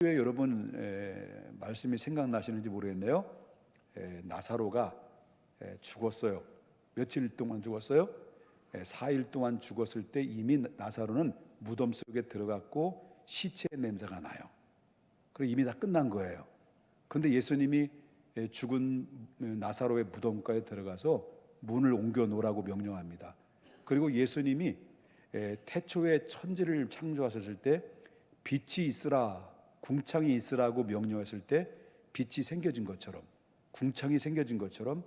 왜 여러분 말씀이 생각나시는지 모르겠네요. 나사로가 죽었어요. 며칠 동안 죽었어요? 4일 동안 죽었을 때 이미 나사로는 무덤 속에 들어갔고 시체 냄새가 나요. 그리고 이미 다 끝난 거예요. 그런데 예수님이 죽은 나사로의 무덤가에 들어가서 문을 옮겨 놓으라고 명령합니다. 그리고 예수님이 태초에 천지를 창조하셨을 때 빛이 있으라, 궁창이 있으라고 명령했을 때 빛이 생겨진 것처럼, 궁창이 생겨진 것처럼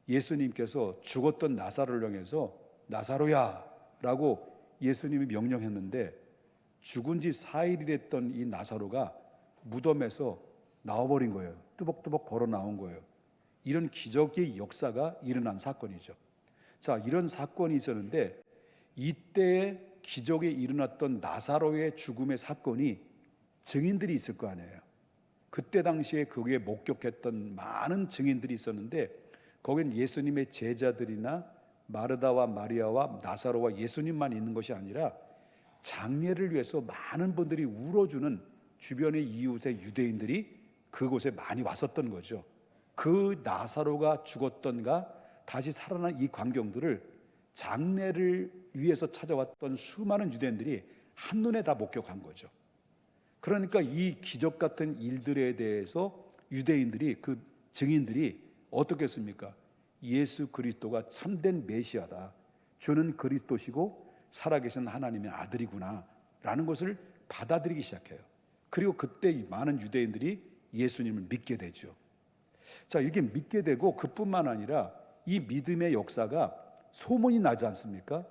예수님께서 죽었던 나사로를 향해서 나사로야 라고 예수님이 명령했는데, 죽은 지 4일이 됐던 이 나사로가 무덤에서 나와버린 거예요. 뚜벅뚜벅 걸어 나온 거예요. 이런 기적의 역사가 일어난 사건이죠. 자, 이런 사건이 있었는데, 이때에 기적이 일어났던 나사로의 죽음의 사건이 증인들이 있을 거 아니에요. 그때 당시에 거기에 목격했던 많은 증인들이 있었는데, 거긴 예수님의 제자들이나 마르다와 마리아와 나사로와 예수님만 있는 것이 아니라 장례를 위해서 많은 분들이 울어주는 주변의 이웃의 유대인들이 그곳에 많이 왔었던 거죠. 그 나사로가 죽었던가 다시 살아난 이 광경들을 장례를 위해서 찾아왔던 수많은 유대인들이 한눈에 다 목격한 거죠. 그러니까 이 기적 같은 일들에 대해서 유대인들이, 그 증인들이 어떻게 했습니까? 예수 그리스도가 참된 메시아다, 주는 그리스도시고 살아계신 하나님의 아들이구나 라는 것을 받아들이기 시작해요. 그리고 그때 많은 유대인들이 예수님을 믿게 되죠. 자, 이렇게 믿게 되고, 그뿐만 아니라 이 믿음의 역사가 소문이 나지 않습니까?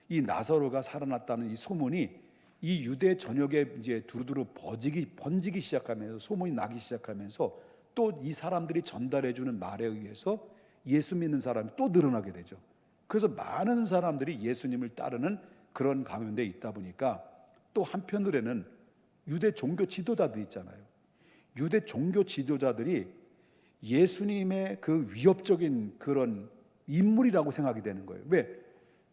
이 나사로가 살아났다는 이 소문이 이 유대 전역에 이제 두루두루 번지기 시작하면서, 소문이 나기 시작하면서, 또 이 사람들이 전달해주는 말에 의해서 예수 믿는 사람이 또 늘어나게 되죠. 그래서 많은 사람들이 예수님을 따르는 그런 가운데 있다 보니까, 또 한편으로는 유대 종교 지도자들 있잖아요. 유대 종교 지도자들이 예수님의 그 위협적인 그런 인물이라고 생각이 되는 거예요. 왜?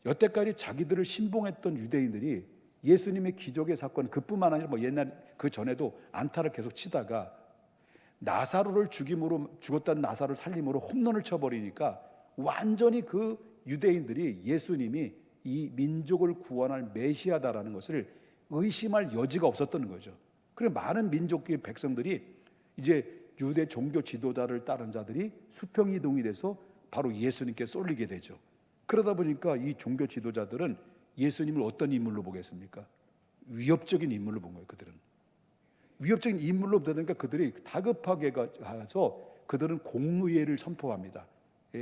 여태까지 자기들을 신봉했던 유대인들이 예수님의 기적의 사건, 그뿐만 아니라 옛날 그 전에도 안타를 계속 치다가 나사로를 죽었다는 나사로를 살림으로 홈런을 쳐버리니까 완전히 그 유대인들이 예수님이 이 민족을 구원할 메시아다라는 것을 의심할 여지가 없었던 거죠. 그래서 많은 민족의 백성들이 이제 유대 종교 지도자를 따른 자들이 수평이동이 돼서 바로 예수님께 쏠리게 되죠. 그러다 보니까 이 종교 지도자들은 예수님을 어떤 인물로 보겠습니까? 위협적인 인물로 본 거예요. 그들은 위협적인 인물로 보니까 그들이 다급하게 가서 그들은 공의회를 선포합니다.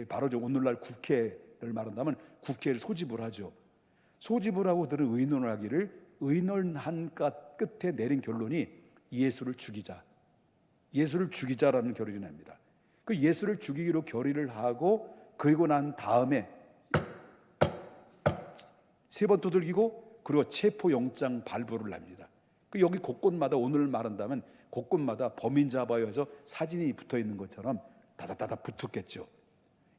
바로 오늘날 국회를 말한다면 국회를 소집을 하죠. 소집을 하고 그들은 의논을 하기를, 의논한 끝에 내린 결론이 예수를 죽이자라는 결론이 납니다. 그 예수를 죽이기로 결의를 하고, 그리고 난 다음에 3번 두들기고, 그리고 체포영장 발부를 합니다. 여기 곳곳마다, 오늘 말한다면 곳곳마다 범인 잡아요 해서 사진이 붙어 있는 것처럼 다다다다 붙었겠죠.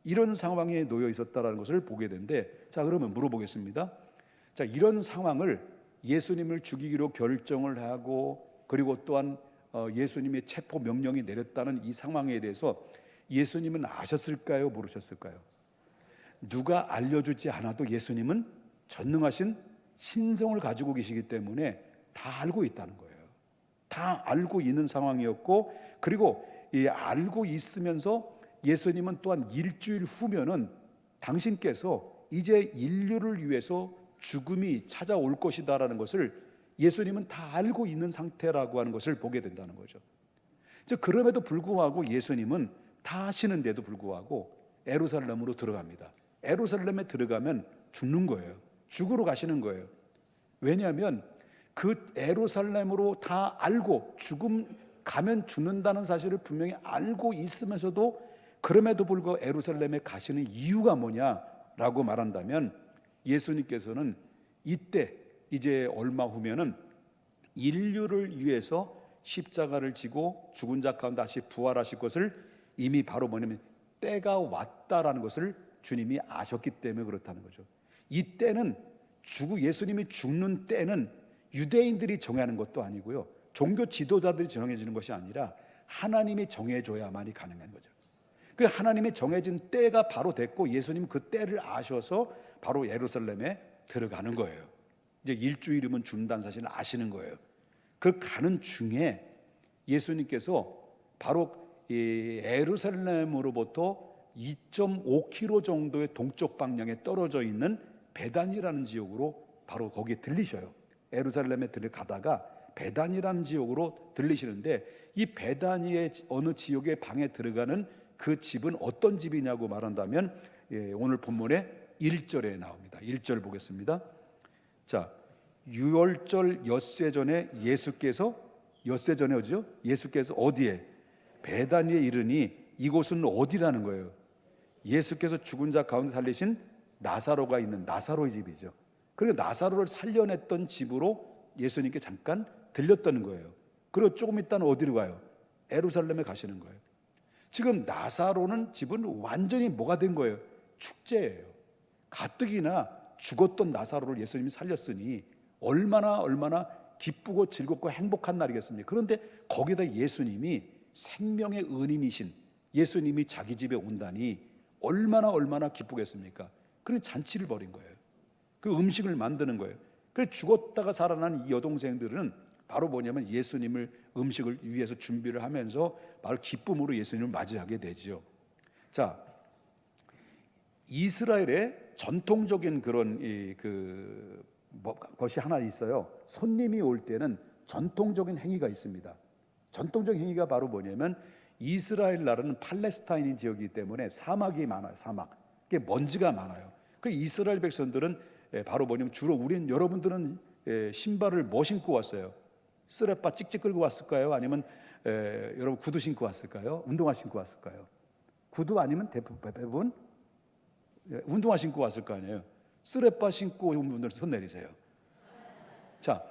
이런 상황에 놓여 있었다는 것을 보게 되는데, 자, 그러면 물어보겠습니다. 자, 이런 상황을 예수님을 죽이기로 결정을 하고, 그리고 또한 예수님의 체포 명령이 내렸다는 이 상황에 대해서 예수님은 아셨을까요? 모르셨을까요? 누가 알려주지 않아도 예수님은 전능하신 신성을 가지고 계시기 때문에 다 알고 있다는 거예요. 다 알고 있는 상황이었고, 그리고 알고 있으면서 예수님은 또한 일주일 후면은 당신께서 이제 인류를 위해서 죽음이 찾아올 것이다라는 것을 예수님은 다 알고 있는 상태라고 하는 것을 보게 된다는 거죠. 그럼에도 불구하고 예수님은 다 아시는데도 불구하고 예루살렘으로 들어갑니다. 예루살렘에 들어가면 죽는 거예요. 죽으러 가시는 거예요. 왜냐하면 그 예루살렘으로 다 알고, 죽음 가면 죽는다는 사실을 분명히 알고 있으면서도 그럼에도 불구하고 예루살렘에 가시는 이유가 뭐냐라고 말한다면, 예수님께서는 이때 이제 얼마 후면은 인류를 위해서 십자가를 지고 죽은 자 가운데 다시 부활하실 것을 이미 바로 뭐냐면 때가 왔다라는 것을 주님이 아셨기 때문에 그렇다는 거죠. 이 때는 예수님이 죽는 때는 유대인들이 정하는 것도 아니고요, 종교 지도자들이 정해지는 것이 아니라 하나님이 정해줘야만이 가능한 거죠. 그 하나님이 정해진 때가 바로 됐고 예수님 그 때를 아셔서 바로 예루살렘에 들어가는 거예요. 이제 일주일이면 준다는 사실을 아시는 거예요. 그 가는 중에 예수님께서 바로 이 예루살렘으로부터 2.5km 정도의 동쪽 방향에 떨어져 있는 베단이라는 지역으로 바로 거기에 들리셔요. 예루살렘에 들어가다가 베단이라는 지역으로 들리시는데 이 베단이의 어느 지역의 방에 들어가는 그 집은 어떤 집이냐고 말한다면 오늘 본문에 1절에 나옵니다. 1절 보겠습니다. 자, 유월절 엿새 전에 예수께서 엿새 전에 어디죠? 예수께서 어디에? 베다니에 이르니 이곳은 어디라는 거예요? 예수께서 죽은 자 가운데 살리신 나사로가 있는 나사로의 집이죠. 그리고 나사로를 살려냈던 집으로 예수님께 잠깐 들렸다는 거예요. 그리고 조금 있다는 어디로 가요? 예루살렘에 가시는 거예요. 지금 나사로는 집은 완전히 뭐가 된 거예요? 축제예요. 가뜩이나 죽었던 나사로를 예수님이 살렸으니 얼마나 기쁘고 즐겁고 행복한 날이겠습니까? 그런데 거기다 예수님이 생명의 은인이신 예수님이 자기 집에 온다니 얼마나 기쁘겠습니까? 그런 잔치를 벌인 거예요. 그 음식을 만드는 거예요. 그래서 죽었다가 살아난 이 여동생들은 바로 뭐냐면 예수님을 음식을 위해서 준비를 하면서 바로 기쁨으로 예수님을 맞이하게 되죠. 자, 이스라엘의 전통적인 그런 것이 하나 있어요. 손님이 올 때는 전통적인 행위가 있습니다. 전통적인 행위가 바로 뭐냐면 이스라엘 나라는 팔레스타인 지역이기 때문에 사막이 많아요. 사막. 그게 먼지가 많아요. 그 이스라엘 백성들은 바로 뭐냐면 주로 여러분들은 신발을 뭐 신고 왔어요? 쓰레빠 찍찍 끌고 왔을까요? 아니면 여러분 구두 신고 왔을까요? 운동화 신고 왔을까요? 구두 아니면 대부분 운동화 신고 왔을 거 아니에요. 쓰레빠 신고 온 분들 손 내리세요. 자,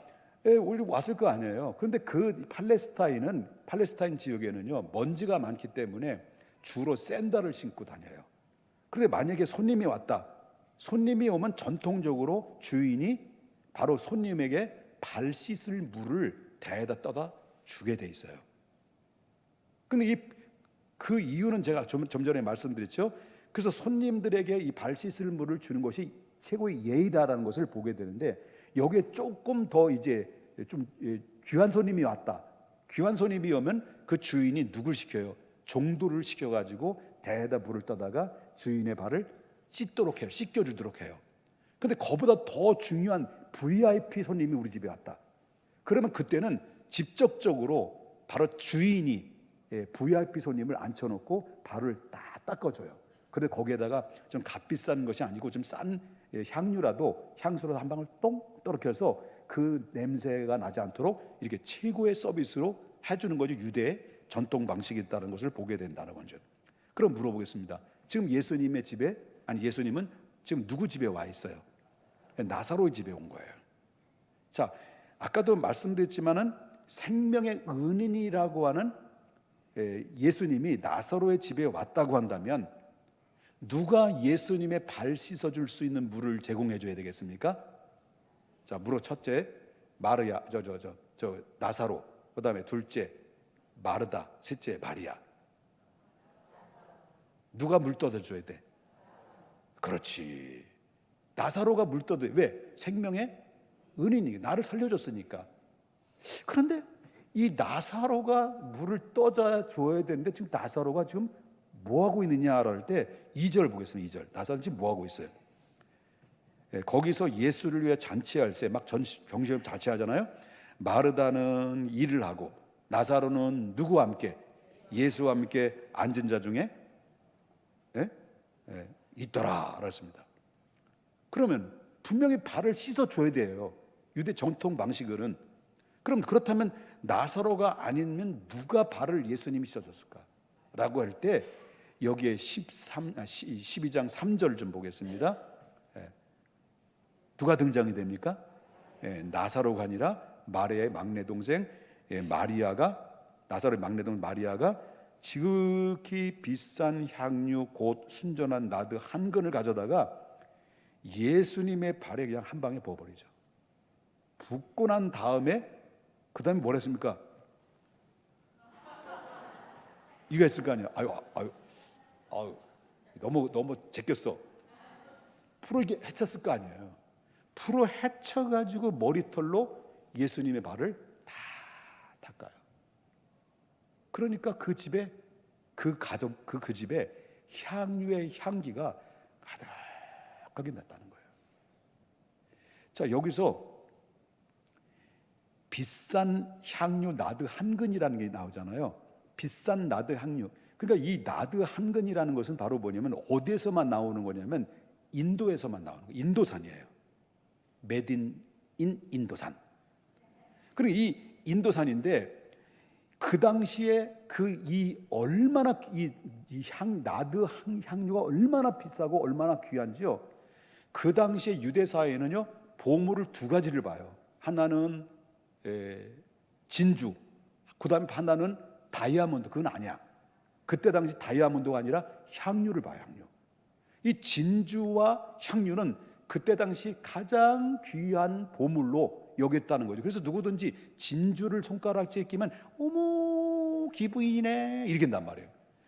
우리 왔을 거 아니에요. 그런데 그 팔레스타인 지역에는요 먼지가 많기 때문에 주로 샌들을 신고 다녀요. 그런데 만약에 손님이 왔다. 손님이 오면 전통적으로 주인이 바로 손님에게 발 씻을 물을 대에다 떠다 주게 돼 있어요. 근데 그 이유는 제가 좀 전에 말씀드렸죠. 그래서 손님들에게 이 발 씻을 물을 주는 것이 최고의 예의다라는 것을 보게 되는데 여기에 조금 더 이제 좀 귀한 손님이 왔다. 귀한 손님이 오면 그 주인이 누굴 시켜요? 종도를 시켜가지고 대에다 물을 떠다가 주인의 발을 씻도록 해요. 씻겨주도록 해요. 근데 그보다 더 중요한 VIP 손님이 우리 집에 왔다. 그러면 그때는 직접적으로 바로 주인이 VIP 손님을 앉혀놓고 발을 다 닦아줘요. 근데 거기에다가 좀 값비싼 것이 아니고 좀 싼 향유라도 향수로 한 방울 똥 떨어뜨려서 그 냄새가 나지 않도록 이렇게 최고의 서비스로 해주는 것이 유대의 전통 방식이 있다는 것을 보게 된다는 거죠. 그럼 물어보겠습니다. 지금 예수님은 지금 누구 집에 와 있어요? 나사로의 집에 온 거예요. 자, 아까도 말씀드렸지만은 생명의 은인이라고 하는 예수님이 나사로의 집에 왔다고 한다면 누가 예수님의 발 씻어줄 수 있는 물을 제공해 줘야 되겠습니까? 자, 물어 첫째 마르야, 나사로, 그다음에 둘째 마르다, 셋째 마리아. 누가 물 떠다 줘야 돼? 그렇지. 나사로가 물 떠다. 왜? 생명의 은인이 나를 살려줬으니까. 그런데 이 나사로가 물을 떠다 줘야 되는데 지금 나사로가 지금 뭐 하고 있느냐를 할 때 2절 보겠습니다. 2절. 나사로는 지금 뭐 하고 있어요? 거기서 예수를 위해 잔치할 때 막 경식을 잔치하잖아요. 마르다는 일을 하고 나사로는 누구와 함께? 예수와 함께 앉은 자 중에 있더라 그랬습니다. 그러면 분명히 발을 씻어줘야 돼요. 유대 전통 방식으로는. 그럼 그렇다면 나사로가 아니면 누가 발을 예수님이 씻어줬을까? 라고 할 때 여기에 12장 3절 좀 보겠습니다. 누가 등장이 됩니까? 나사로가 아니라 마리아의 막내 동생 마리아가, 나사로의 막내 동생 마리아가 지극히 비싼 향유 곧 순전한 나드 한 근을 가져다가 예수님의 발에 그냥 한 방에 부어버리죠. 붓고 난 다음에 그 다음에 뭘 했습니까? 이거 했을 거 아니에요. 아유, 너무 제꼈어. 풀어 헤쳤을 거 아니에요. 풀어 헤쳐가지고 머리털로 예수님의 발을 다 닦아요. 그러니까 그 집에, 그 가족, 그 집에 향유의 향기가 가득하게 났다는 거예요. 자, 여기서 비싼 향유 나드 한 근이라는 게 나오잖아요. 비싼 나드 향유. 그러니까 이 나드 한 근이라는 것은 바로 뭐냐면 어디에서만 나오는 거냐면 인도에서만 나오는 거예요. 인도산이에요. 메딘 인 인도산. 그리고 이 인도산인데 그 당시에 얼마나 나드 향유가 얼마나 비싸고 얼마나 귀한지요. 그 당시에 유대 사회는요 보물을 두 가지를 봐요. 하나는 진주, 그 다음에 하나는 다이아몬드. 그건 아니야. 그때 당시 다이아몬드가 아니라 향유를 봐요. 향유. 이 진주와 향유는 그때 당시 가장 귀한 보물로 여겼다는 거죠. 그래서 누구든지 진주를 손가락질에 끼면 어머 기부인이네 이렇게 한단 말이에요.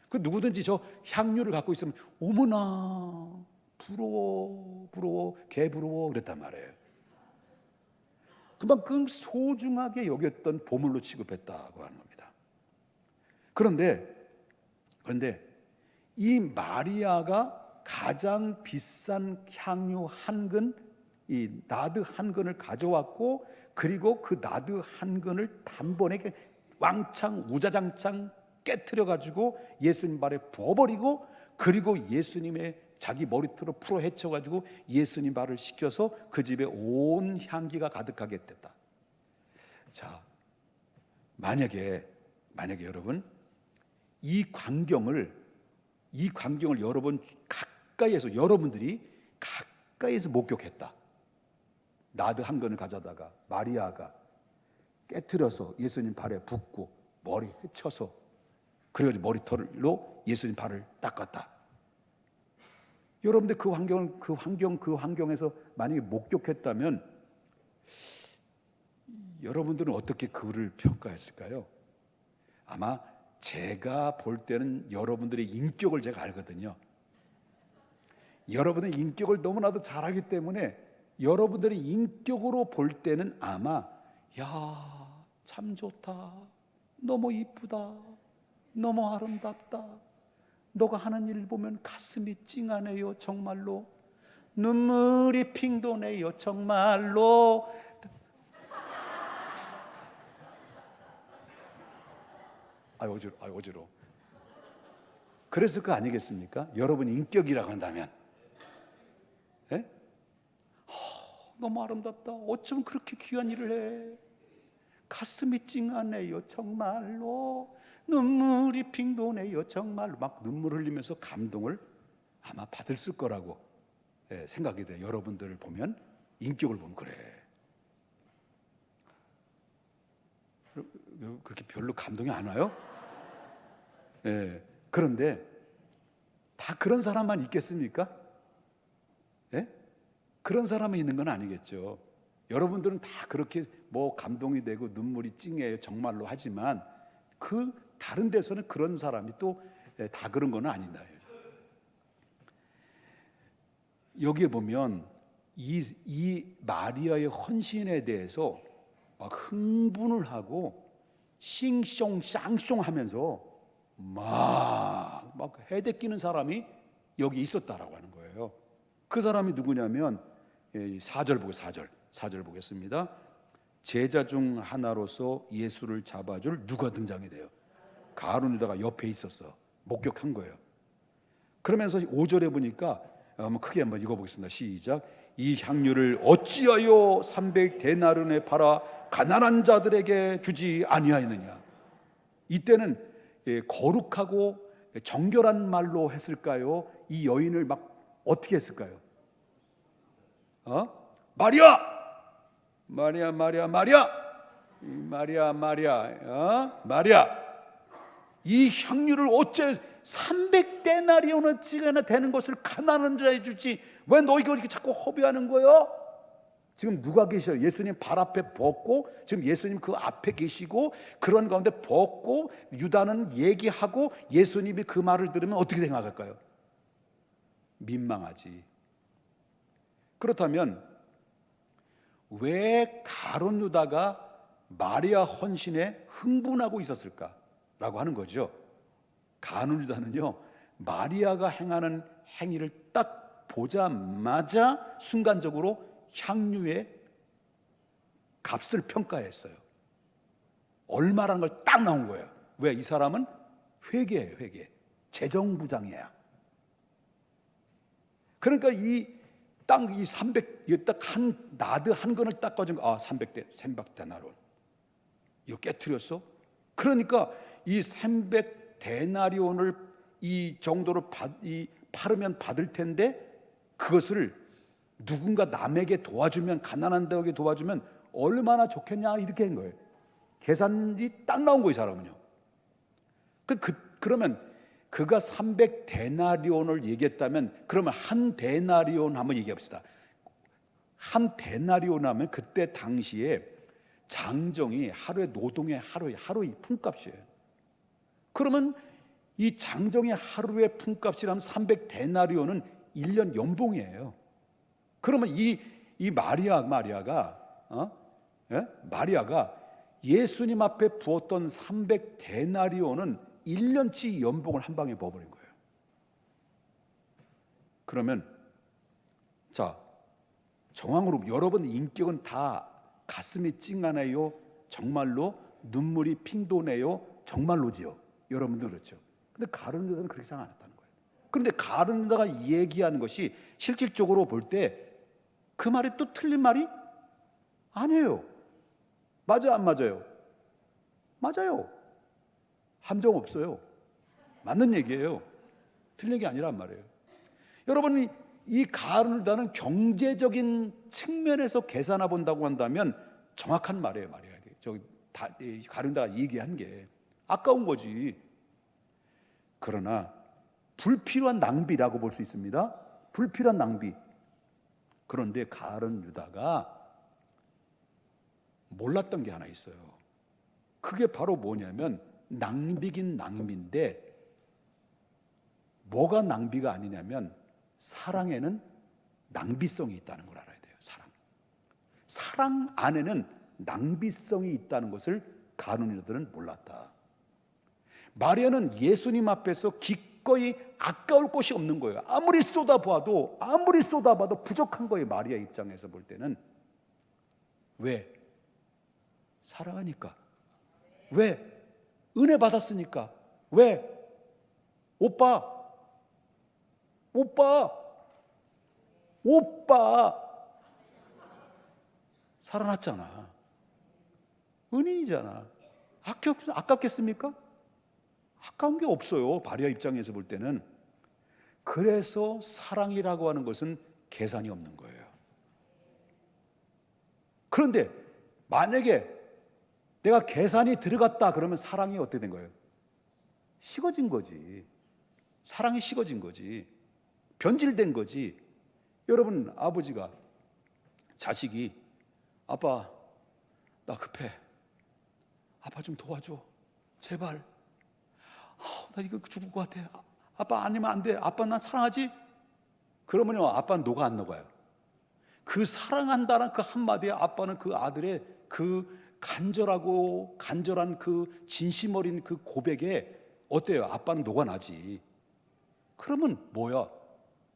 그 누구든지 저 향유를 갖고 있으면 어머나 부러워 개부러워 그랬단 말이에요. 그만큼 소중하게 여겼던 보물로 취급했다고 하는 겁니다. 그런데 이 마리아가 가장 비싼 향유 한 근, 이 나드 한 근을 가져왔고, 그리고 그 나드 한 근을 단번에 왕창 우자장창 깨트려 가지고 예수님 발에 부어버리고, 그리고 예수님의 자기 머리털로 풀어 헤쳐 가지고 예수님 발을 씻겨서 그 집에 온 향기가 가득하게 됐다. 자, 만약에 여러분 이 광경을 여러분들이 가까이에서 목격했다. 나드 한 근을 가져다가 마리아가 깨트려서 예수님 발에 붓고 머리 헤쳐서 그래가지고 머리털로 예수님 발을 닦았다. 여러분들 그 환경에서 만약에 목격했다면 여러분들은 어떻게 그를 평가했을까요? 아마 제가 볼 때는 여러분들의 인격을 제가 알거든요. 여러분의 인격을 너무나도 잘 알기 때문에 여러분들의 인격으로 볼 때는 아마 야, 참 좋다. 너무 이쁘다. 너무 아름답다. 너가 하는 일 보면 가슴이 찡하네요. 정말로. 눈물이 핑 도네요. 정말로. 어지러워. 그랬을 거 아니겠습니까? 여러분 인격이라고 한다면. 예? 너무 아름답다. 어쩜 그렇게 귀한 일을 해. 가슴이 찡하네요. 정말로. 눈물이 핑 도네요. 정말로. 막 눈물 흘리면서 감동을 아마 받았을 거라고 생각이 돼요. 여러분들을 보면, 인격을 보면 그래. 그렇게 별로 감동이 안 와요? 그런데 다 그런 사람만 있겠습니까? 그런 사람이 있는 건 아니겠죠. 여러분들은 다 그렇게 뭐 감동이 되고 눈물이 찡해요. 정말로 하지만 그 다른 데서는 그런 사람이 또 다 그런 건 아니다. 여기에 보면 이 마리아의 헌신에 대해서 막 흥분을 하고 싱숑 쌍숑 하면서 막 해대끼는 사람이 여기 있었다라고 하는 거예요. 그 사람이 누구냐면 4절 보겠습니다. 제자 중 하나로서 예수를 잡아줄 누가 등장이 돼요? 가룟유다가 옆에 있었어. 목격한 거예요. 그러면서 5절에 보니까 크게 한번 읽어보겠습니다. 시작. 이 향유를 어찌하여 300데나른에 팔아 가난한 자들에게 주지 아니하였느냐. 이때는 거룩하고 정결한 말로 했을까요? 이 여인을 막 어떻게 했을까요? 마리아, 마리아, 마리아, 마리아, 마리아, 마리아, 마리아. 이 향유를 어째 300데나리온어치가 되는 것을 가난한 자에 주지 왜 너 이거 이렇게 자꾸 허비하는 거요? 지금 누가 계셔요? 예수님 발 앞에 벗고 지금 예수님 그 앞에 계시고 그런 가운데 벗고 유다는 얘기하고 예수님이 그 말을 들으면 어떻게 생각할까요? 민망하지. 그렇다면 왜 가룟 유다가 마리아 헌신에 흥분하고 있었을까라고 하는 거죠. 가룟 유다는요, 마리아가 행하는 행위를 딱 보자마자 순간적으로 향유의 값을 평가했어요. 얼마라는 걸 딱 나온 거예요. 왜? 이 사람은 회계예요, 회계. 재정부장이야. 그러니까 이 300, 딱 한 나드 한 건을 딱 가지고 300데나리온 이거 깨트렸어? 그러니까 이 300데나리온을 이 정도로 팔으면 받을 텐데 그것을 누군가 남에게 도와주면, 가난한 데에게 도와주면 얼마나 좋겠냐 이렇게 한 거예요. 계산이 딱 나온 거예요, 이 사람은요. 그러면 그가 300데나리온을 얘기했다면 그러면 한 데나리온 한번 얘기해 봅시다. 한 데나리온 하면 그때 당시에 장정이 하루의 노동의 하루의 품값이에요. 그러면 이 장정의 하루의 품값이라면 300데나리온은 1년 연봉이에요. 그러면 이 마리아가 예수님 앞에 부었던 300데나리온은 1년치 연봉을 한 방에 부어버린 거예요. 그러면 자, 정황으로 여러분 인격은 다 가슴이 찡하네요? 정말로 눈물이 핑 도네요? 정말로지요? 여러분도 그렇죠. 근데 가룟 유다는 그렇게 생각 안 했다는 거예요. 그런데 가룟 유다가 얘기하는 것이 실질적으로 볼 때 그 말이 또 틀린 말이 아니에요. 맞아, 안 맞아요? 맞아요. 함정 없어요. 맞는 얘기예요. 틀린 게 아니란 말이에요. 여러분, 이 가룟 유다는 경제적인 측면에서 계산해 본다고 한다면 정확한 말이에요. 가룟 유다가 얘기한 게 아까운 거지. 그러나 불필요한 낭비라고 볼 수 있습니다. 불필요한 낭비. 그런데 가룟 유다가 몰랐던 게 하나 있어요. 그게 바로 뭐냐면 낭비긴 낭비인데 뭐가 낭비가 아니냐면 사랑에는 낭비성이 있다는 걸 알아야 돼요. 사랑 안에는 낭비성이 있다는 것을 가룟 유다들은 몰랐다. 마리아는 예수님 앞에서 기꺼이 아까울 것이 없는 거예요. 아무리 쏟아봐도 부족한 거예요. 마리아 입장에서 볼 때는. 왜? 사랑하니까. 왜? 은혜 받았으니까. 왜? 오빠 살아났잖아. 은인이잖아. 아깝겠습니까? 아까운 게 없어요. 마리아 입장에서 볼 때는. 그래서 사랑이라고 하는 것은 계산이 없는 거예요. 그런데 만약에 내가 계산이 들어갔다 그러면 사랑이 어떻게 된 거예요? 식어진 거지. 사랑이 식어진 거지. 변질된 거지. 여러분, 아버지가 자식이 아빠 나 급해. 아빠 좀 도와줘. 제발. 나 이거 죽을 것 같아. 아빠 아니면 안 돼. 아빠 난 사랑하지? 그러면요, 아빠는 녹아 안 녹아요? 그 사랑한다는 그 한마디에 아빠는 그 아들의 그 간절한 그 진심 어린 그 고백에 어때요? 아빠는 녹아나지. 그러면 뭐야?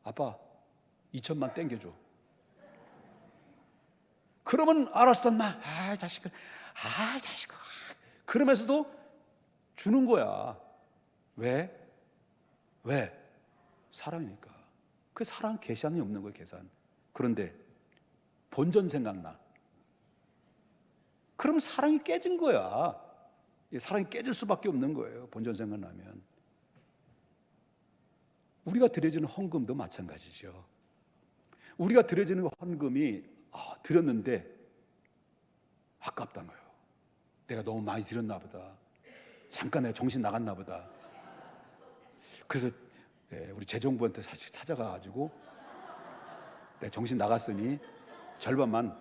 아빠 2천만 땡겨줘. 그러면 알았어 엄마. 자식아. 그러면서도 주는 거야. 왜? 사랑이니까. 그 사랑 계산이 없는 거예요. 계산. 그런데 본전 생각나. 그럼 사랑이 깨진 거야. 사랑이 깨질 수밖에 없는 거예요. 본전 생각나면. 우리가 드려지는 헌금도 마찬가지죠. 우리가 드려지는 헌금이 드렸는데 아깝다는 거예요. 내가 너무 많이 드렸나 보다. 잠깐 내가 정신 나갔나 보다. 그래서 우리 재정부한테 사실 찾아가가지고 내가 정신 나갔으니 절반만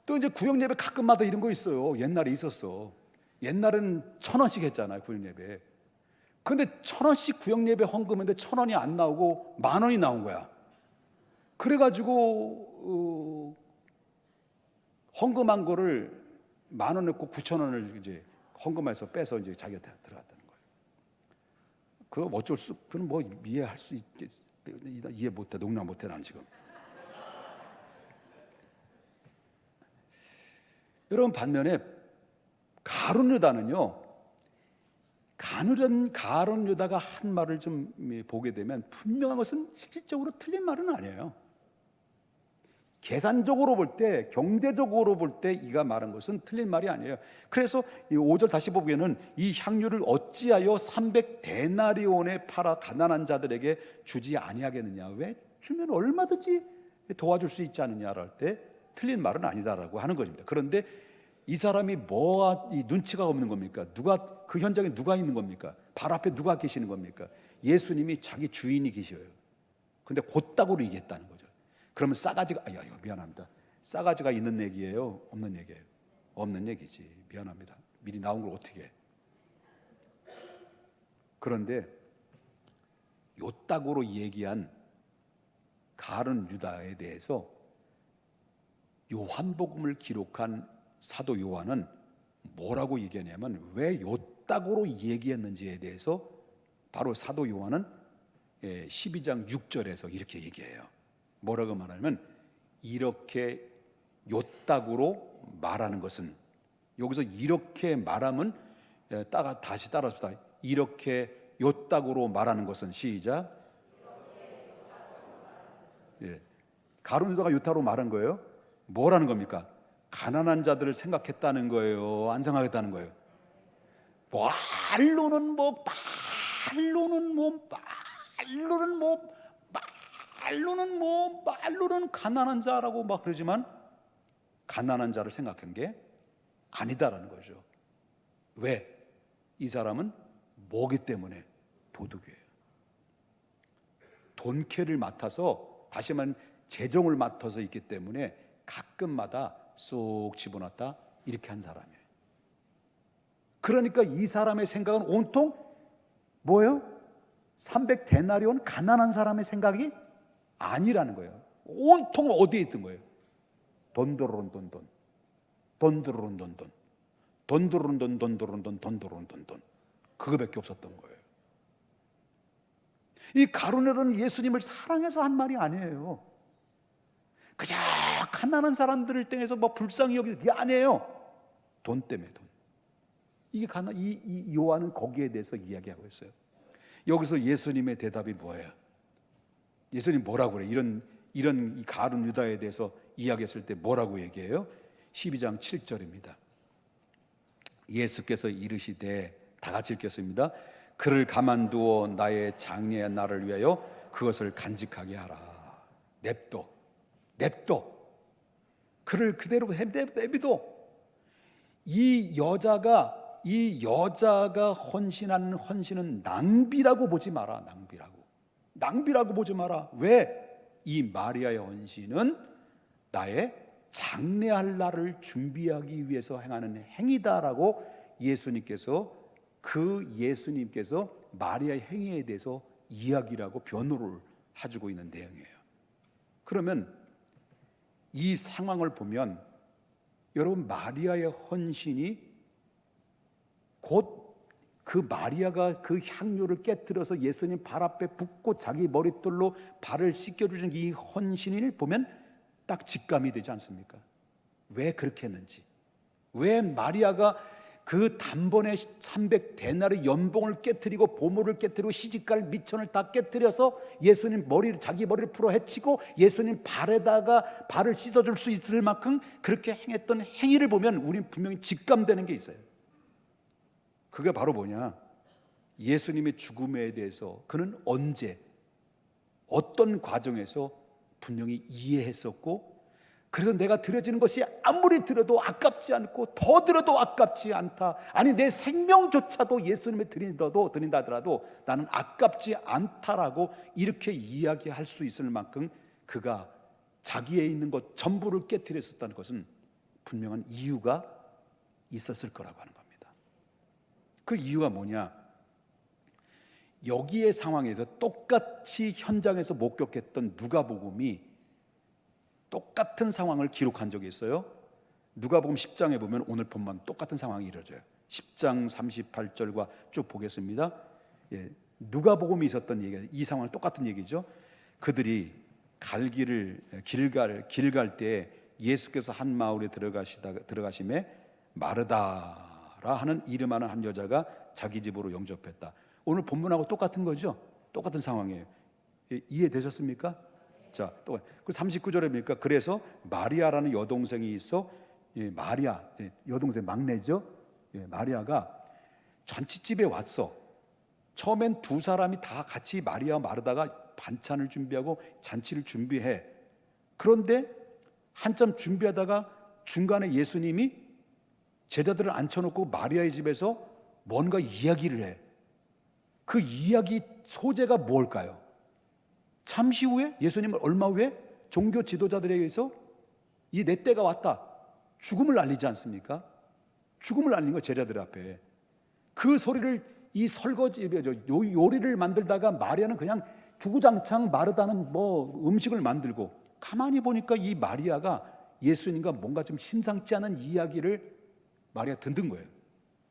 또 이제 구역 예배 가끔마다 이런 거 있어요. 옛날에 있었어. 옛날에는 1,000원씩 했잖아요, 구역 예배. 근데 1,000원씩 구역 예배 헌금했는데 1,000원이 안 나오고 10,000원이 나온 거야. 그래가지고 헌금한 거를 10,000원 냈고 9,000원을 이제 헌금해서 빼서 이제 자기한테 들어갔다는 거예요. 그거 어쩔 수, 그건 뭐 이해할 수 있겠, 이해 못해, 농담 못해 나는 지금. 여러분 반면에 가룟 유다는요, 가룟 유다가 한 말을 좀 보게 되면 분명한 것은 실질적으로 틀린 말은 아니에요. 계산적으로 볼 때, 경제적으로 볼 때 이가 말한 것은 틀린 말이 아니에요. 그래서 이 5절 다시 보기에는 이 향유를 어찌하여 300데나리온에 팔아 가난한 자들에게 주지 아니하겠느냐. 왜? 주면 얼마든지 도와줄 수 있지 않느냐를 할 때 틀린 말은 아니다라고 하는 것입니다. 그런데 이 사람이 뭐가 이 눈치가 없는 겁니까? 누가 그 현장에 누가 있는 겁니까? 발 앞에 누가 계시는 겁니까? 예수님이 자기 주인이 계셔요. 근데 곧다구로 얘기했다는 거죠. 그러면 싸가지가 미안합니다. 싸가지가 있는 얘기예요? 없는 얘기예요? 없는 얘기지. 미안합니다. 미리 나온 걸 어떻게 해? 그런데 요따구로 얘기한 가룟 유다에 대해서 요한복음을 기록한 사도 요한은 뭐라고 얘기하냐면 왜 요따구로 얘기했는지에 대해서 바로 사도 요한은 12장 6절에서 이렇게 얘기해요. 뭐라고 말하냐면 이렇게 요따구로 말하는 것은, 여기서 이렇게 말하면 다시 따라합시다. 이렇게 요따구로 말하는 것은, 시작. 가룟 유다가 요따구로 말한 거예요. 뭐라는 겁니까? 가난한 자들을 생각했다는 거예요? 안 생각했다는 거예요? 말로는 가난한 자라고 막 그러지만 가난한 자를 생각한 게 아니다라는 거죠. 왜? 이 사람은 뭐기 때문에? 도둑이에요. 돈캐를 맡아서, 다시 말하면 재정을 맡아서 있기 때문에 가끔마다 쏙 집어넣었다 이렇게 한 사람이에요. 그러니까 이 사람의 생각은 온통 뭐예요? 300데나리온 가난한 사람의 생각이 아니라는 거예요. 온통 어디에 있던 거예요? 돈도론 돈돈, 돈도론 돈돈, 돈도론 돈, 돈도론 돈, 돈도론 돈돈, 그거밖에 없었던 거예요. 이 가룟유다는 예수님을 사랑해서 한 말이 아니에요. 그저 가난한 사람들을 통해서 뭐 불쌍히 여기는 게 아니에요. 돈 때문에 돈. 이게 이 요한은 거기에 대해서 이야기하고 있어요. 여기서 예수님의 대답이 뭐예요? 예수님 뭐라고 그래요? 이런 이 가룟 유다에 대해서 이야기했을 때 뭐라고 얘기해요? 12장 7절입니다. 예수께서 이르시되, 다 같이 읽겠습니다. 그를 가만두어 나의 장래의 날을 위하여 그것을 간직하게 하라. 냅둬. 그를 그대로 내비둬. 이 여자가 헌신하는 헌신은 낭비라고 보지 마라. 낭비라고 보지 마라. 왜? 이 마리아의 헌신은 나의 장래할 날을 준비하기 위해서 행하는 행위다라고 예수님께서 마리아의 행위에 대해서 이야기라고 변호를 해주고 있는 내용이에요. 그러면 이 상황을 보면 여러분, 마리아의 헌신이 곧 그 마리아가 그 향유를 깨뜨려서 예수님 발 앞에 붓고 자기 머릿돌로 발을 씻겨주는 이 헌신을 보면 딱 직감이 되지 않습니까? 왜 그렇게 했는지, 왜 마리아가 그 단번에 300데나리 연봉을 깨뜨리고 보물을 깨뜨리고 시집갈 미천을 다 깨뜨려서 예수님 자기 머리를 풀어 헤치고 예수님 발에다가 발을 씻어줄 수 있을 만큼 그렇게 행했던 행위를 보면 우리는 분명히 직감되는 게 있어요. 그게 바로 뭐냐? 예수님의 죽음에 대해서 그는 언제 어떤 과정에서 분명히 이해했었고, 그래서 내가 드려지는 것이 아무리 드려도 아깝지 않고 더 드려도 아깝지 않다. 아니 내 생명조차도 예수님에 드린다 하더라도 나는 아깝지 않다라고 이렇게 이야기할 수 있을 만큼 그가 자기에 있는 것 전부를 깨뜨렸었다는 것은 분명한 이유가 있었을 거라고 하는 겁니다. 그 이유가 뭐냐? 여기의 상황에서 똑같이 현장에서 목격했던 누가복음이 똑같은 상황을 기록한 적이 있어요. 누가복음 10장에 보면 오늘 본문 똑같은 상황이 이루어져요. 10장 38절과 쭉 보겠습니다. 누가복음이 있었던 얘기, 이 상황은 똑같은 얘기죠. 그들이 갈 길을 길 갈 때 예수께서 한 마을에 들어가심에 마르다라 하는 이름하는 한 여자가 자기 집으로 영접했다. 오늘 본문하고 똑같은 거죠. 똑같은 상황이에요. 이해되셨습니까? 자, 또 그 39절에 보니까 그래서 마리아라는 여동생이 있어, 마리아 여동생 막내죠. 마리아가 잔치집에 왔어. 처음엔 두 사람이 다 같이 마리아와 마르다가 반찬을 준비하고 잔치를 준비해. 그런데 한참 준비하다가 중간에 예수님이 제자들을 앉혀놓고 마리아의 집에서 뭔가 이야기를 해. 그 이야기 소재가 뭘까요? 잠시 후에, 예수님은 얼마 후에 종교 지도자들에 의해서 이 내 때가 왔다, 죽음을 알리지 않습니까? 죽음을 알린 거 제자들 앞에. 그 소리를, 이 설거지 요리를 만들다가 마리아는 그냥 주구장창 마르다는 음식을 만들고, 가만히 보니까 이 마리아가 예수님과 뭔가 좀 심상치 않은 이야기를 마리아 듣는 거예요.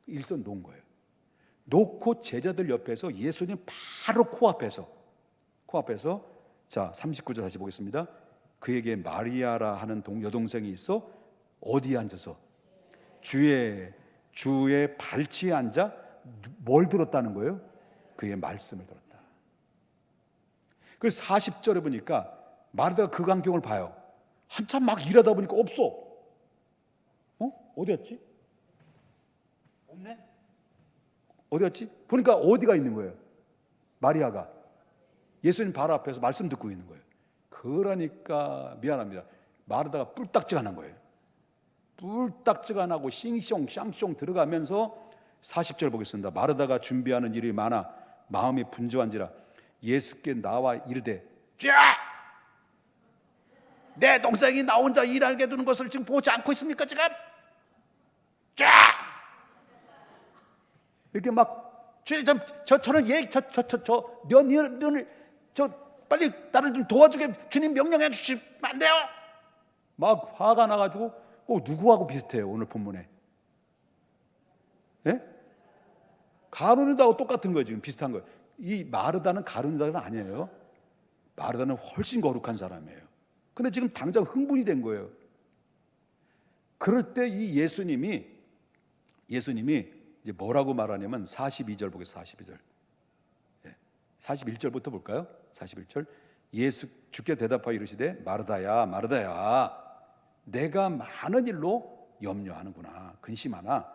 일선 놓은 거예요. 놓고 제자들 옆에서 예수님 바로 코앞에서 자 39절 다시 보겠습니다. 그에게 마리아라 하는 여동생이 있어 어디에 앉아서 주의 발치에 앉아 뭘 들었다는 거예요? 그의 말씀을 들었다. 그래서 40절에 보니까 마르다가 그 광경을 봐요. 한참 막 일하다 보니까 없어. 어디였지? 없네? 어디였지? 보니까 어디가 있는 거예요? 마리아가 예수님 바로 앞에서 말씀 듣고 있는 거예요. 그러니까 미안합니다, 마르다가 뿔딱지가 난 거예요. 뿔딱지가 나고 싱숑 샹숑 들어가면서 40절 보겠습니다. 마르다가 준비하는 일이 많아 마음이 분주한지라 예수께 나와 이르되, 쫙! 내 동생이 나 혼자 일하게 두는 것을 지금 보지 않고 있습니까? 지금 쫙! 이렇게 막 저는 면을 빨리 나를 좀 도와주게 주님 명령해 주시면 안 돼요? 막 화가 나가지고 꼭 누구하고 비슷해요? 오늘 본문에 가룟유다하고 똑같은 거예요. 지금 비슷한 거예요. 이 마르다는 가룟유다가 아니에요. 마르다는 훨씬 거룩한 사람이에요. 근데 지금 당장 흥분이 된 거예요. 그럴 때 이 예수님이 이제 뭐라고 말하냐면 42절 보겠습니다. 42절. 41절부터 볼까요? 41절. 예수 주께 대답하여 이르시되 마르다야 마르다야 내가 많은 일로 염려하는구나, 근심하나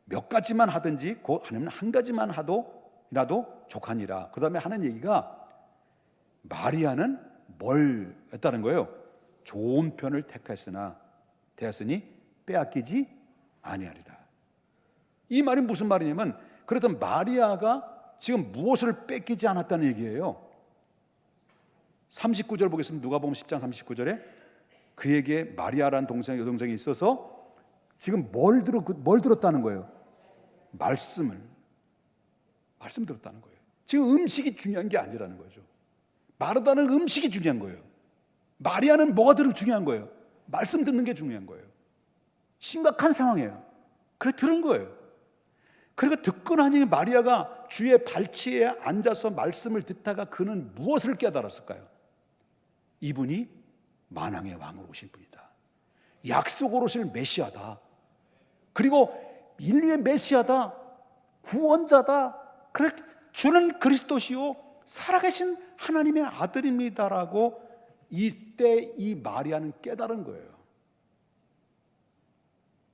몇 가지만 하든지 곧 아니면 한 가지만 하도라도 족하니라. 그 다음에 하는 얘기가 마리아는 뭘 했다는 거예요? 좋은 편을 택하였으니 빼앗기지 아니하리라. 이 말이 무슨 말이냐면, 그렇다면 마리아가 지금 무엇을 뺏기지 않았다는 얘기예요. 39절 보겠습니다. 누가복음 10장 39절에 그에게 마리아라는 여동생이 있어서 지금 뭘 들었다는 거예요? 말씀 들었다는 거예요. 지금 음식이 중요한 게 아니라는 거죠. 마르다는 음식이 중요한 거예요. 마리아는 뭐가 더 중요한 거예요? 말씀 듣는 게 중요한 거예요. 심각한 상황이에요. 그래 들은 거예요. 그러니까 듣고 나니 마리아가 주의 발치에 앉아서 말씀을 듣다가 그는 무엇을 깨달았을까요? 이분이 만왕의 왕으로 오신 분이다. 약속으로 오실 메시아다. 그리고 인류의 메시아다. 구원자다. 그래 주는 그리스도시요 살아계신 하나님의 아들입니다라고 이때 이 마리아는 깨달은 거예요.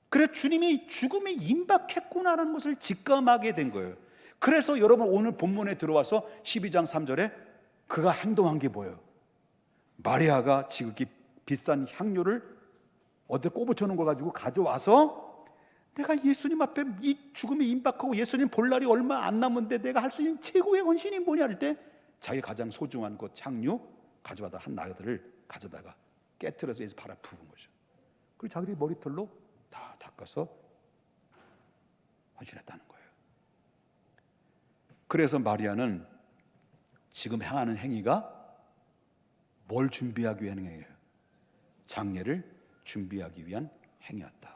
그래 주님이 죽음에 임박했구나라는 것을 직감하게 된 거예요. 그래서 여러분 오늘 본문에 들어와서 12장 3절에 그가 행동한 게 뭐예요? 마리아가 지극히 비싼 향료를 어디 꼽아쳐 놓은 걸 가지고 가져와서 내가 예수님 앞에 이 죽음에 임박하고 예수님 볼 날이 얼마 안 남은데 내가 할 수 있는 최고의 헌신이 뭐냐 할 때 자기 가장 소중한 그 향유 가져와다 한 나그들을 가져다가 깨트려서 예수 발 앞에 부은 거죠. 그리고 자기들이 머리털로 다 닦아서 헌신했다는 거예요. 그래서 마리아는 지금 행하는 행위가 뭘 준비하기 위한 행위예요? 장례를 준비하기 위한 행위였다.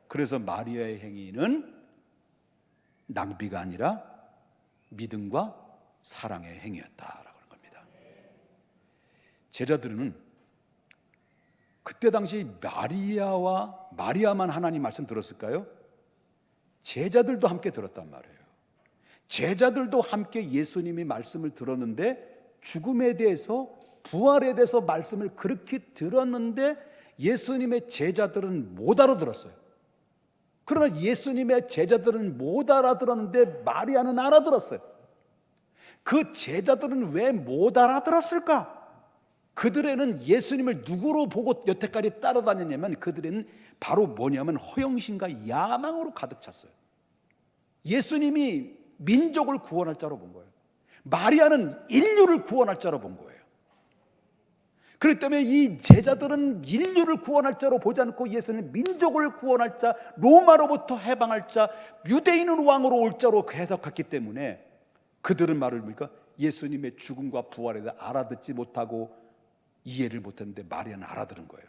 그래서 마리아의 행위는 낭비가 아니라 믿음과 사랑의 행위였다라고 하는 겁니다. 제자들은 그때 당시 마리아만 하나님 말씀 들었을까요? 제자들도 함께 들었단 말이에요. 제자들도 함께 예수님이 말씀을 들었는데, 죽음에 대해서, 부활에 대해서 말씀을 그렇게 들었는데 예수님의 제자들은 못 알아들었어요. 그러나 예수님의 제자들은 못 알아들었는데 마리아는 알아들었어요. 그 제자들은 왜 못 알아들었을까? 그들에는 예수님을 누구로 보고 여태까지 따라다녔냐면, 그들에는 바로 뭐냐면 허영심과 야망으로 가득 찼어요. 예수님이 민족을 구원할 자로 본 거예요. 마리아는 인류를 구원할 자로 본 거예요. 그렇기 때문에 이 제자들은 인류를 구원할 자로 보지 않고 예수는 민족을 구원할 자, 로마로부터 해방할 자, 유대인은 왕으로 올 자로 해석했기 때문에 그들은 말을 뭡니까? 예수님의 죽음과 부활에 대해 알아듣지 못하고 이해를 못했는데 마리아는 알아들은 거예요.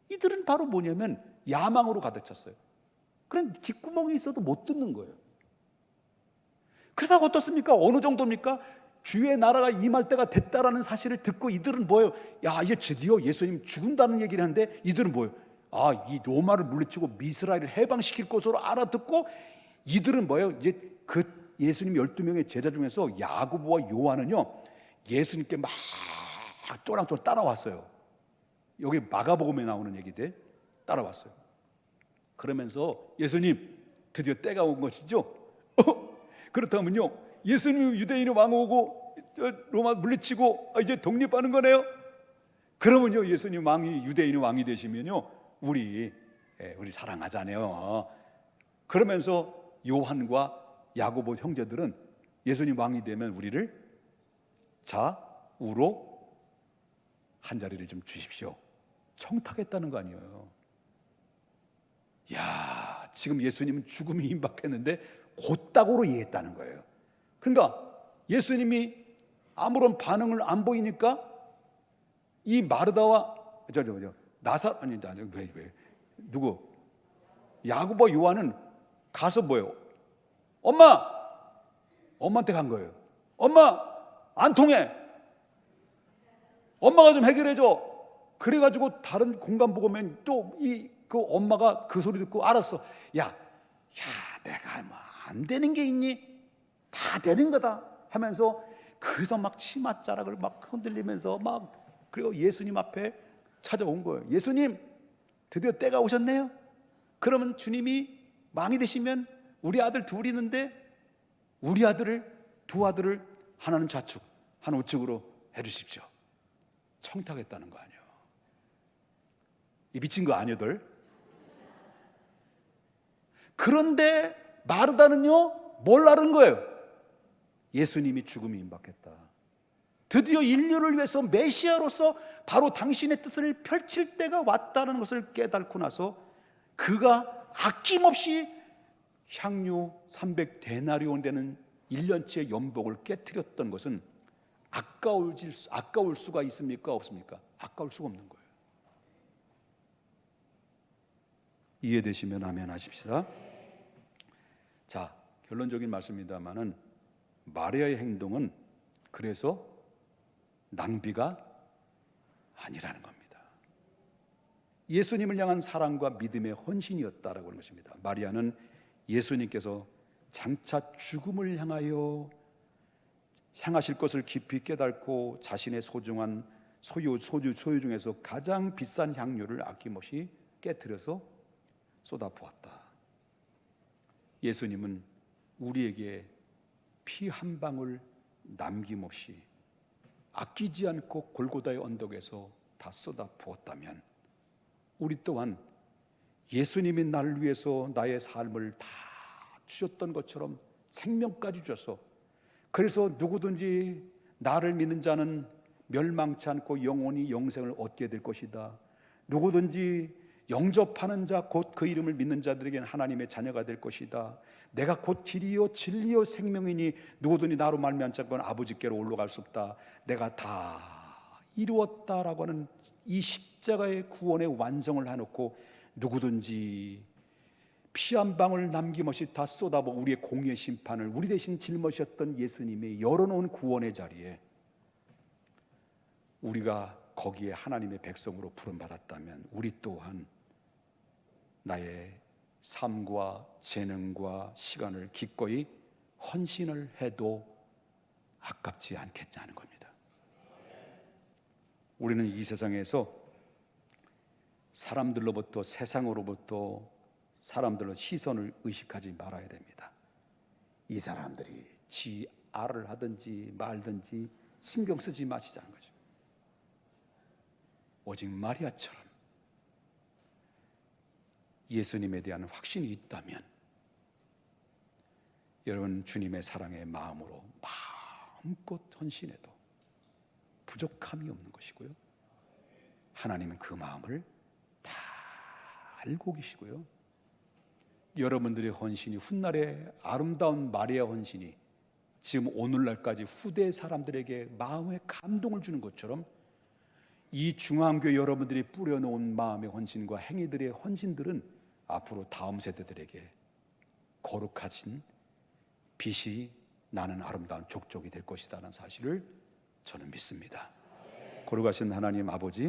이들은 바로 뭐냐면 야망으로 가득 찼어요. 그냥 귓구멍이 있어도 못 듣는 거예요. 그러다가 어떻습니까? 어느 정도입니까? 주의 나라가 임할 때가 됐다라는 사실을 듣고 이들은 뭐예요? 야, 이제 드디어 예수님 죽은다는 얘기를 하는데 이들은 뭐예요? 아, 이 로마를 물리치고 미스라엘을 해방시킬 것으로 알아듣고, 이들은 뭐예요? 이제 그 예수님 12명의 제자 중에서 야고보와 요한은요, 예수님께 막 또랑또랑 따라왔어요. 여기 마가복음에 나오는 얘기인데 따라왔어요. 그러면서 예수님 드디어 때가 온 것이죠? 그렇다면요, 예수님 유대인의 왕 오고 로마 물리치고 이제 독립하는 거네요. 그러면요, 예수님 왕이 유대인의 왕이 되시면요, 우리 사랑하잖아요. 그러면서 요한과 야고보 형제들은 예수님 왕이 되면 우리를 좌우로 한 자리를 좀 주십시오. 청탁했다는 거 아니에요. 야, 지금 예수님은 죽음이 임박했는데 곧다고로 이해했다는 거예요. 그러니까 예수님이 아무런 반응을 안 보이니까 이 마르다와 누구 야고보 요한은 가서 뭐예요? 엄마한테 간 거예요. 엄마 안 통해. 엄마가 좀 해결해줘. 그래가지고 다른 공간 보고 오면 또 그 엄마가 그 소리 듣고 알았어. 야, 내가 뭐 안 되는 게 있니? 다 되는 거다 하면서, 그래서 막 치맛자락을 막 흔들리면서 막, 그리고 예수님 앞에 찾아온 거예요. 예수님 드디어 때가 오셨네요. 그러면 주님이 왕이 되시면 우리 아들 둘이 있는데 우리 두 아들을 하나는 좌측 하나는 우측으로 해주십시오. 청탁했다는 거 아니에요. 이 미친 거 아니오들. 그런데 마르다는요, 뭘 알은 거예요? 예수님이 죽음이 임박했다. 드디어 인류를 위해서 메시아로서 바로 당신의 뜻을 펼칠 때가 왔다는 것을 깨닫고 나서 그가 아낌없이 향유 300데나리온 되는 1년치의 연복을 깨트렸던 것은 아까울 수가 있습니까? 없습니까? 아까울 수가 없는 거예요. 이해되시면 아멘 하십시다. 자, 결론적인 말씀입니다만은 마리아의 행동은 그래서 낭비가 아니라는 겁니다. 예수님을 향한 사랑과 믿음의 헌신이었다라고 하는 것입니다. 마리아는 예수님께서 장차 죽음을 향하실 것을 깊이 깨닫고 자신의 소중한 소유 중에서 가장 비싼 향료를 아낌없이 깨트려서 쏟아부었다. 예수님은 우리에게 피 한 방울 남김없이 아끼지 않고 골고다의 언덕에서 다 쏟아부었다면, 우리 또한 예수님이 나를 위해서 나의 삶을 다 주셨던 것처럼 생명까지 주셔서, 그래서 누구든지 나를 믿는 자는 멸망치 않고 영원히 영생을 얻게 될 것이다. 누구든지 영접하는 자 곧 그 이름을 믿는 자들에게는 하나님의 자녀가 될 것이다. 내가 곧 길이요 진리요 생명이니 누구든지 나로 말미암지 않고는 아버지께로 올라갈 수 없다. 내가 다 이루었다라고 하는 이 십자가의 구원의 완성을 해놓고 누구든지 피 한 방울 남김없이 다 쏟아부어 우리의 공의의 심판을 우리 대신 짊어지셨던 예수님이 열어놓은 구원의 자리에 우리가 거기에 하나님의 백성으로 부름받았다면 우리 또한 나의 삶과 재능과 시간을 기꺼이 헌신을 해도 아깝지 않겠냐는 겁니다. 우리는 이 세상에서 사람들로부터 세상으로부터 사람들로 시선을 의식하지 말아야 됩니다. 이 사람들이 지 알을 하든지 말든지 신경 쓰지 마시자는 거죠. 오직 마리아처럼 예수님에 대한 확신이 있다면 여러분 주님의 사랑의 마음으로 마음껏 헌신해도 부족함이 없는 것이고요. 하나님은 그 마음을 다 알고 계시고요. 여러분들의 헌신이 훗날의 아름다운 마리아 헌신이 지금 오늘날까지 후대 사람들에게 마음의 감동을 주는 것처럼 이 중앙교회 여러분들이 뿌려놓은 마음의 헌신과 행위들의 헌신들은 앞으로 다음 세대들에게 거룩하신 빛이 나는 아름다운 족적이 될 것이라는 사실을 저는 믿습니다. 거룩하신 하나님 아버지,